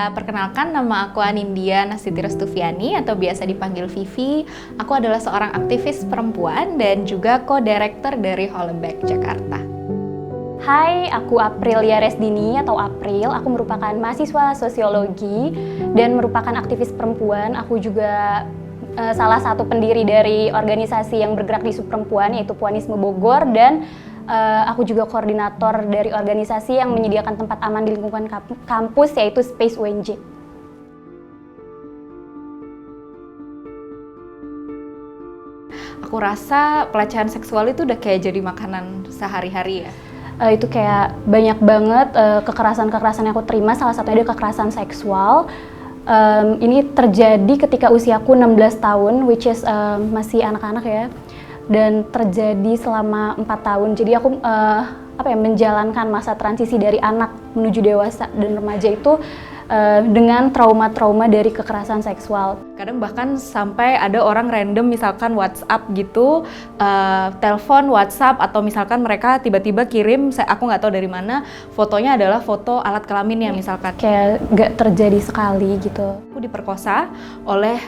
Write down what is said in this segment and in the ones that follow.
Perkenalkan, nama aku Anindya Nastiti Restuviani atau biasa dipanggil Vivi. Aku adalah seorang aktivis perempuan dan juga co-director dari Holleback Jakarta. Hai, aku Aprilia Resdini atau April. Aku merupakan mahasiswa sosiologi dan merupakan aktivis perempuan. Aku juga salah satu pendiri dari organisasi yang bergerak di isu perempuan, yaitu Puanisme Bogor, dan aku juga koordinator dari organisasi yang menyediakan tempat aman di lingkungan kampus, yaitu Space UNJ. Aku rasa pelecehan seksual itu udah kayak jadi makanan sehari-hari ya. Itu kayak banyak banget kekerasan-kekerasan yang aku terima, salah satunya ada kekerasan seksual. Ini terjadi ketika usiaku 16 tahun, which is masih anak-anak ya. Dan terjadi selama 4 tahun. Jadi aku menjalankan masa transisi dari anak menuju dewasa dan remaja itu dengan trauma-trauma dari kekerasan seksual. Kadang bahkan sampai ada orang random misalkan WhatsApp gitu, telepon WhatsApp, atau misalkan mereka tiba-tiba kirim, aku nggak tahu dari mana, fotonya adalah foto alat kelaminnya misalkan. Kayak nggak terjadi sekali gitu. Aku diperkosa oleh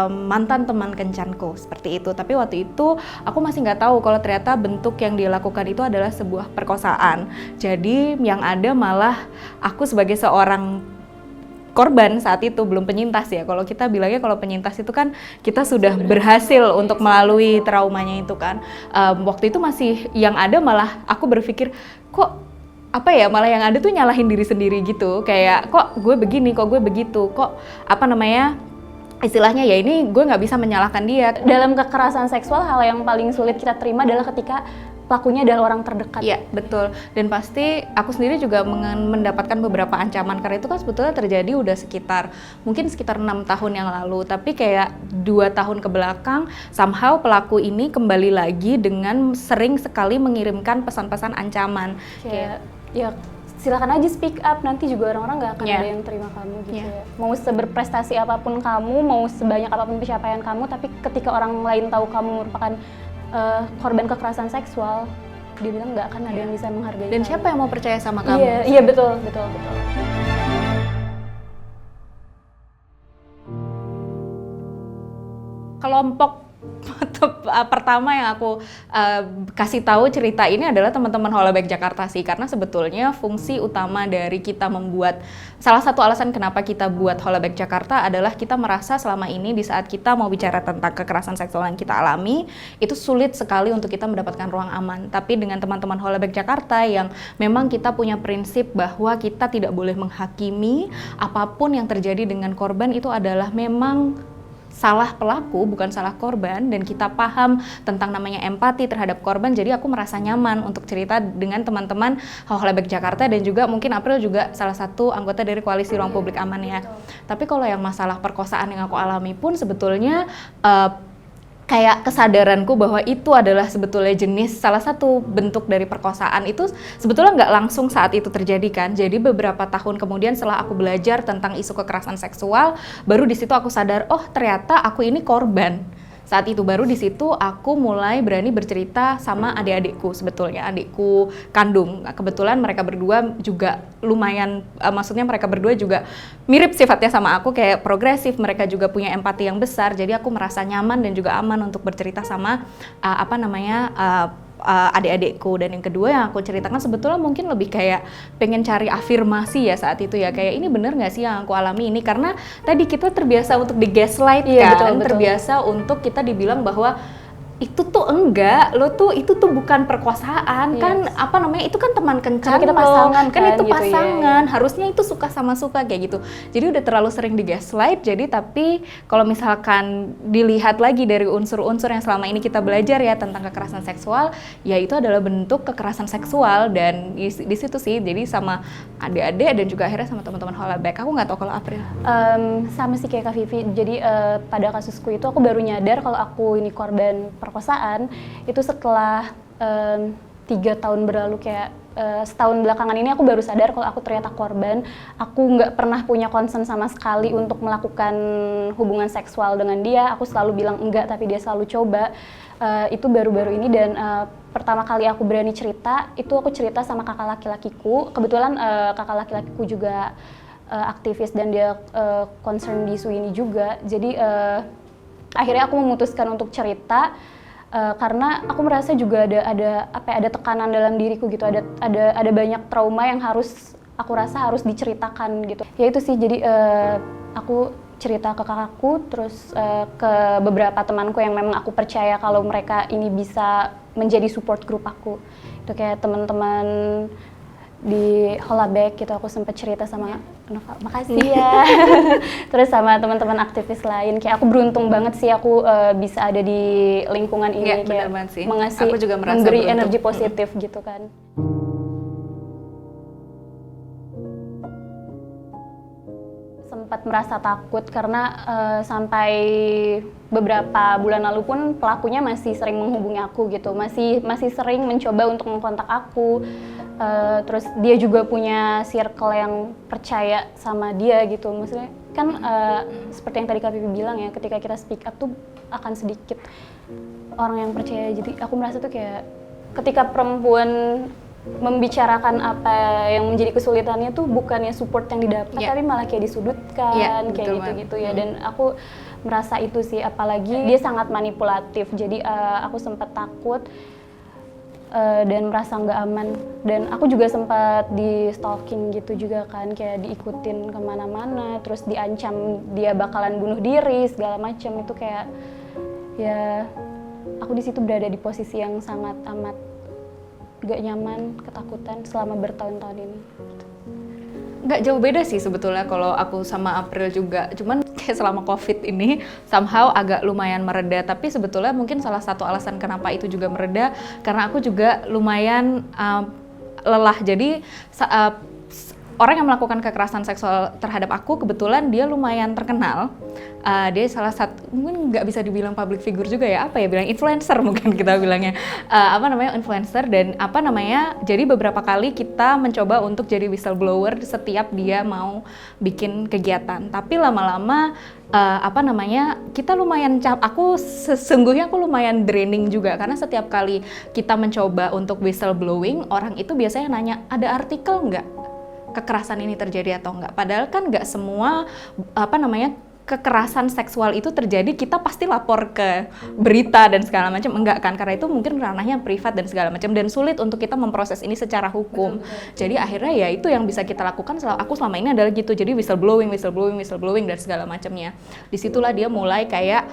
mantan teman kencanku seperti itu, tapi waktu itu aku masih nggak tahu kalau ternyata bentuk yang dia lakukan itu adalah sebuah perkosaan. Jadi yang ada malah aku sebagai seorang korban saat itu, belum penyintas ya. Kalau kita bilangnya kalau penyintas itu kan kita sudah berhasil untuk melalui traumanya itu kan. Waktu itu masih yang ada malah aku berpikir kok malah yang ada tuh nyalahin diri sendiri gitu. Kayak kok gue begini, kok gue begitu, kok istilahnya ya ini gue nggak bisa menyalahkan dia. Dalam kekerasan seksual, hal yang paling sulit kita terima adalah ketika pelakunya adalah orang terdekat. Iya, betul. Dan pasti aku sendiri juga mendapatkan beberapa ancaman, karena itu kan sebetulnya terjadi udah sekitar 6 tahun yang lalu. Tapi kayak 2 tahun ke belakang, somehow pelaku ini kembali lagi dengan sering sekali mengirimkan pesan-pesan ancaman. Kayak, ya silakan aja speak up, nanti juga orang-orang nggak akan ada yang terima kamu gitu ya. Mau seberprestasi apapun kamu, mau sebanyak apapun pencapaian kamu, tapi ketika orang lain tahu kamu merupakan korban kekerasan seksual, dia bilang nggak akan ada yang bisa menghargai. Dan kamu. Siapa yang mau percaya sama kamu? Iya betul. Kelompok pertama yang aku kasih tahu cerita ini adalah teman-teman Holleback Jakarta sih, karena sebetulnya fungsi utama dari kita membuat, salah satu alasan kenapa kita buat Holleback Jakarta adalah kita merasa selama ini di saat kita mau bicara tentang kekerasan seksual yang kita alami, itu sulit sekali untuk kita mendapatkan ruang aman. Tapi dengan teman-teman Holleback Jakarta yang memang kita punya prinsip bahwa kita tidak boleh menghakimi, apapun yang terjadi dengan korban itu adalah memang salah pelaku, bukan salah korban, dan kita paham tentang namanya empati terhadap korban. Jadi aku merasa nyaman untuk cerita dengan teman-teman Holleback Jakarta, dan juga mungkin April juga salah satu anggota dari Koalisi Ruang Publik Aman ya. Tapi kalau yang masalah perkosaan yang aku alami pun sebetulnya kayak kesadaranku bahwa itu adalah sebetulnya salah satu bentuk dari perkosaan itu sebetulnya nggak langsung saat itu terjadi kan. Jadi beberapa tahun kemudian setelah aku belajar tentang isu kekerasan seksual, baru di situ aku sadar, oh ternyata aku ini korban. Saat itu baru di situ aku mulai berani bercerita sama adik-adikku, sebetulnya adikku kandung. Nah, kebetulan mereka berdua juga lumayan, maksudnya mereka berdua juga mirip sifatnya sama aku, kayak progresif, mereka juga punya empati yang besar. Jadi aku merasa nyaman dan juga aman untuk bercerita sama adik-adikku. Dan yang kedua yang aku ceritakan sebetulnya mungkin lebih kayak pengen cari afirmasi ya saat itu ya, kayak ini bener nggak sih yang aku alami ini, karena tadi kita terbiasa untuk di gaslight kan, betul. Terbiasa untuk kita dibilang bahwa itu tuh enggak, lo tuh itu tuh bukan perkosaan, kan itu kan teman kencan kita lo, pasangan kan itu gitu, pasangan, harusnya itu suka sama suka kayak gitu. Jadi udah terlalu sering di gaslight. Jadi tapi kalau misalkan dilihat lagi dari unsur-unsur yang selama ini kita belajar ya tentang kekerasan seksual, ya itu adalah bentuk kekerasan seksual. Dan di situ sih, jadi sama adik-adik dan juga akhirnya sama teman-teman Holleback. Aku nggak tahu kalau April. Sama sih kayak Kak Vivi. Jadi pada kasusku itu aku baru nyadar kalau aku ini korban perkosaan itu setelah 3 tahun berlalu, kayak setahun belakangan ini aku baru sadar kalau aku ternyata korban. Aku nggak pernah punya concern sama sekali untuk melakukan hubungan seksual dengan dia. Aku selalu bilang enggak, tapi dia selalu coba. Itu baru-baru ini, dan pertama kali aku berani cerita, itu aku cerita sama kakak laki-lakiku. Kebetulan kakak laki-lakiku juga aktivis dan dia concern di isu ini juga. Jadi akhirnya aku memutuskan untuk cerita karena aku merasa juga ada tekanan dalam diriku gitu, ada banyak trauma yang aku rasa harus diceritakan gitu. Ya itu sih, jadi aku cerita ke kakakku, terus ke beberapa temanku yang memang aku percaya kalau mereka ini bisa menjadi support group aku. Itu kayak teman-teman di Holabek gitu, aku sempat cerita sama Nova, makasih ya. Terus sama teman-teman aktivis lain, kayak aku beruntung banget sih aku bisa ada di lingkungan ini, kayak mengasih, aku juga merasa memberi beruntung. energi positif gitu kan. Sempat merasa takut karena sampai beberapa bulan lalu pun pelakunya masih sering menghubungi aku gitu, masih sering mencoba untuk mengkontak aku. Terus dia juga punya circle yang percaya sama dia gitu, maksudnya kan seperti yang tadi Kak Vivi bilang ya, ketika kita speak up tuh akan sedikit orang yang percaya. Jadi aku merasa tuh kayak ketika perempuan membicarakan apa yang menjadi kesulitannya tuh bukannya support yang didapat, tapi malah kayak disudutkan, kayak gitu-gitu ya. Dan aku merasa itu sih, apalagi dia sangat manipulatif, jadi aku sempat takut dan merasa nggak aman. Dan aku juga sempat di stalking gitu juga kan, kayak diikutin kemana-mana, terus diancam dia bakalan bunuh diri segala macam. Itu kayak ya aku di situ berada di posisi yang sangat amat gak nyaman, ketakutan selama bertahun-tahun ini. Nggak jauh beda sih sebetulnya kalau aku sama April juga, cuman kayak selama COVID ini somehow agak lumayan mereda. Tapi sebetulnya mungkin salah satu alasan kenapa itu juga mereda karena aku juga lumayan lelah. Jadi orang yang melakukan kekerasan seksual terhadap aku kebetulan dia lumayan terkenal. Dia salah satu, mungkin nggak bisa dibilang public figure juga ya, bilang influencer mungkin kita bilangnya, influencer. Dan jadi beberapa kali kita mencoba untuk jadi whistleblower setiap dia mau bikin kegiatan. Tapi lama-lama kita lumayan sesungguhnya aku lumayan draining juga, karena setiap kali kita mencoba untuk whistleblowing, orang itu biasanya nanya, ada artikel nggak kekerasan ini terjadi atau enggak? Padahal kan nggak semua kekerasan seksual itu terjadi kita pasti lapor ke berita dan segala macam, enggak kan, karena itu mungkin ranahnya privat dan segala macam, dan sulit untuk kita memproses ini secara hukum. Jadi akhirnya ya itu yang bisa kita lakukan aku selama ini adalah gitu, jadi whistleblowing dan segala macamnya. Disitulah dia mulai kayak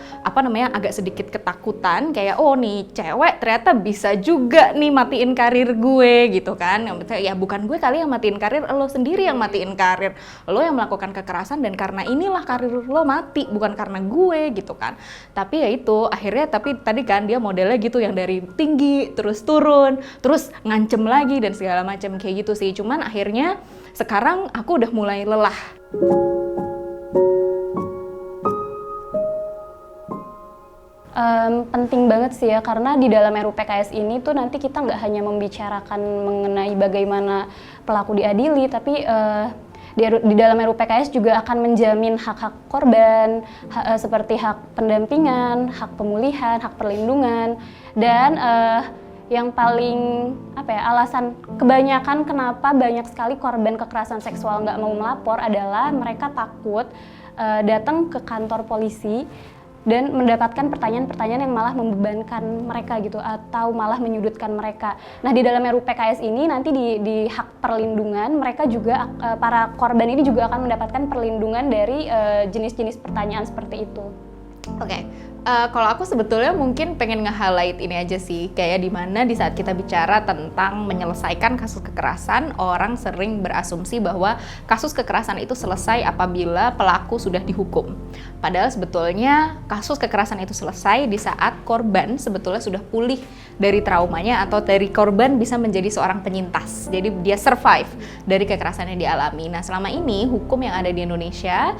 agak sedikit ketakutan, kayak oh nih cewek ternyata bisa juga nih matiin karir gue gitu kan. Ya bukan gue kali yang matiin karir, lo sendiri yang matiin karir, lo yang melakukan kekerasan, dan karena inilah karir lo mati, bukan karena gue gitu kan. Tapi ya itu akhirnya, tapi tadi kan dia modelnya gitu yang dari tinggi terus turun, terus ngancem lagi dan segala macam kayak gitu sih. Cuman akhirnya sekarang aku udah mulai lelah. Penting banget sih ya, karena di dalam RUU PKS ini tuh nanti kita nggak hanya membicarakan mengenai bagaimana pelaku diadili, tapi di dalam RUU PKS juga akan menjamin hak-hak korban, seperti hak pendampingan, hak pemulihan, hak perlindungan, dan yang paling alasan kebanyakan kenapa banyak sekali korban kekerasan seksual nggak mau melapor adalah mereka takut datang ke kantor polisi dan mendapatkan pertanyaan-pertanyaan yang malah membebankan mereka gitu, atau malah menyudutkan mereka. Nah, di dalam RUU PKS ini nanti di hak perlindungan, mereka juga para korban ini juga akan mendapatkan perlindungan dari jenis-jenis pertanyaan seperti itu. Oke. Kalau aku sebetulnya mungkin pengen nge-highlight ini aja sih, kayak dimana di saat kita bicara tentang menyelesaikan kasus kekerasan, orang sering berasumsi bahwa kasus kekerasan itu selesai apabila pelaku sudah dihukum. Padahal sebetulnya kasus kekerasan itu selesai di saat korban sebetulnya sudah pulih dari traumanya, atau dari korban bisa menjadi seorang penyintas. Jadi dia survive dari kekerasan yang dialami. Nah, selama ini hukum yang ada di Indonesia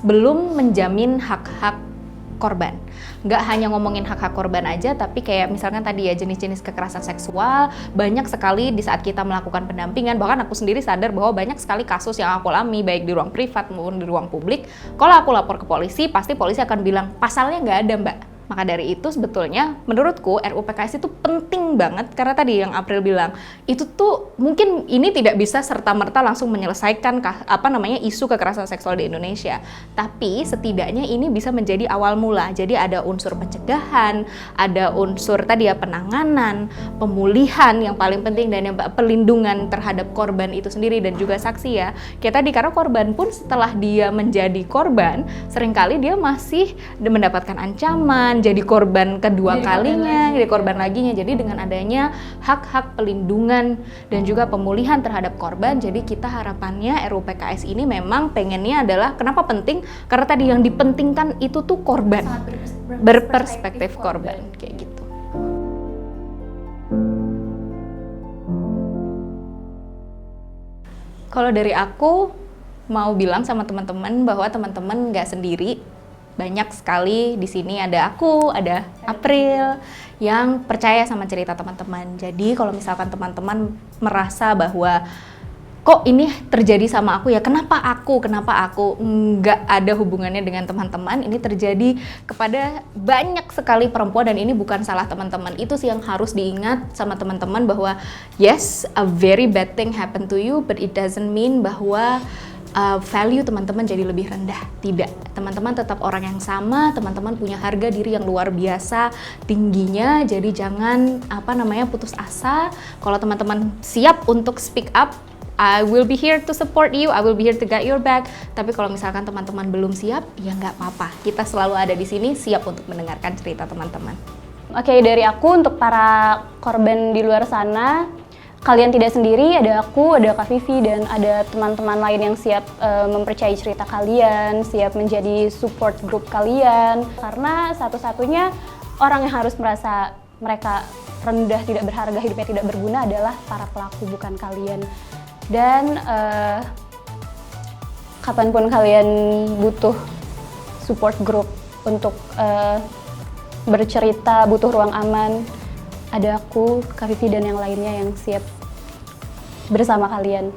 belum menjamin hak-hak korban. Nggak hanya ngomongin hak-hak korban aja, tapi kayak misalkan tadi ya jenis-jenis kekerasan seksual, banyak sekali di saat kita melakukan pendampingan, bahkan aku sendiri sadar bahwa banyak sekali kasus yang aku alami baik di ruang privat maupun di ruang publik. Kalau aku lapor ke polisi, pasti polisi akan bilang pasalnya nggak ada mbak. Maka dari itu sebetulnya menurutku RUU PKS itu penting banget karena tadi yang April bilang itu tuh mungkin ini tidak bisa serta-merta langsung menyelesaikan isu kekerasan seksual di Indonesia. Tapi setidaknya ini bisa menjadi awal mula. Jadi ada unsur pencegahan, ada unsur tadi ya penanganan, pemulihan yang paling penting dan yang perlindungan terhadap korban itu sendiri dan juga saksi ya. Kayak tadi karena korban pun setelah dia menjadi korban seringkali dia masih mendapatkan ancaman, jadi korban kedua kalinya, jadi korban laginya. Jadi dengan adanya hak-hak pelindungan dan juga pemulihan terhadap korban, jadi kita harapannya RUU PKS ini memang pengennya adalah kenapa penting? Karena tadi yang dipentingkan itu tuh korban, berperspektif korban kayak gitu. Kalau dari aku mau bilang sama teman-teman bahwa teman-teman nggak sendiri. Banyak sekali di sini ada aku, ada April yang percaya sama cerita teman-teman. Jadi kalau misalkan teman-teman merasa bahwa kok ini terjadi sama aku ya, kenapa aku? Nggak ada hubungannya dengan teman-teman, ini terjadi kepada banyak sekali perempuan dan ini bukan salah teman-teman. Itu sih yang harus diingat sama teman-teman bahwa yes, a very bad thing happened to you, but it doesn't mean bahwa value teman-teman jadi lebih rendah. Tidak, teman-teman tetap orang yang sama, teman-teman punya harga diri yang luar biasa tingginya, jadi jangan putus asa. Kalau teman-teman siap untuk speak up, I will be here to support you, I will be here to guide your back. Tapi kalau misalkan teman-teman belum siap, ya nggak apa-apa. Kita selalu ada di sini siap untuk mendengarkan cerita teman-teman. Oke, dari aku untuk para korban di luar sana, kalian tidak sendiri, ada aku, ada Kak Vivi, dan ada teman-teman lain yang siap mempercayai cerita kalian, siap menjadi support group kalian. Karena satu-satunya orang yang harus merasa mereka rendah, tidak berharga, hidupnya tidak berguna adalah para pelaku, bukan kalian. Dan kapanpun kalian butuh support group untuk bercerita, butuh ruang aman, ada aku, Kak Vivi, dan yang lainnya yang siap bersama kalian.